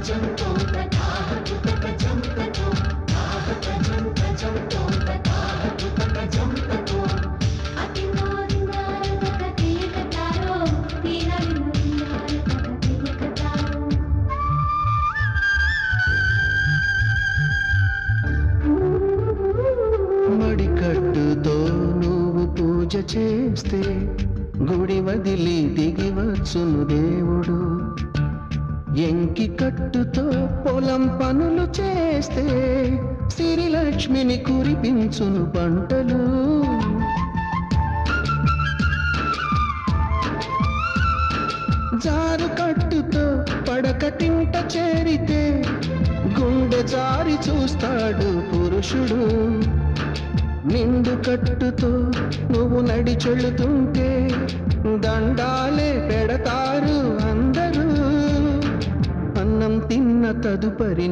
మడికట్టుతో నువ్వు పూజ చేస్తే గుడి వదిలి దిగి వచ్చును దేవుడు. ఎంకి కట్టుతో పొలం పనులు చేస్తే సిరిలక్ష్మిని కురిపించును పంటలు. జారు కట్టుతో పడకటింట చేరితే గుండె జారి చూస్తాడు పురుషుడు. నిండు కట్టుతో నువ్వు నడిచెళుతుంటే దండాలే పెడతారు అందరూ. అన్నం తిన్న తదుపరి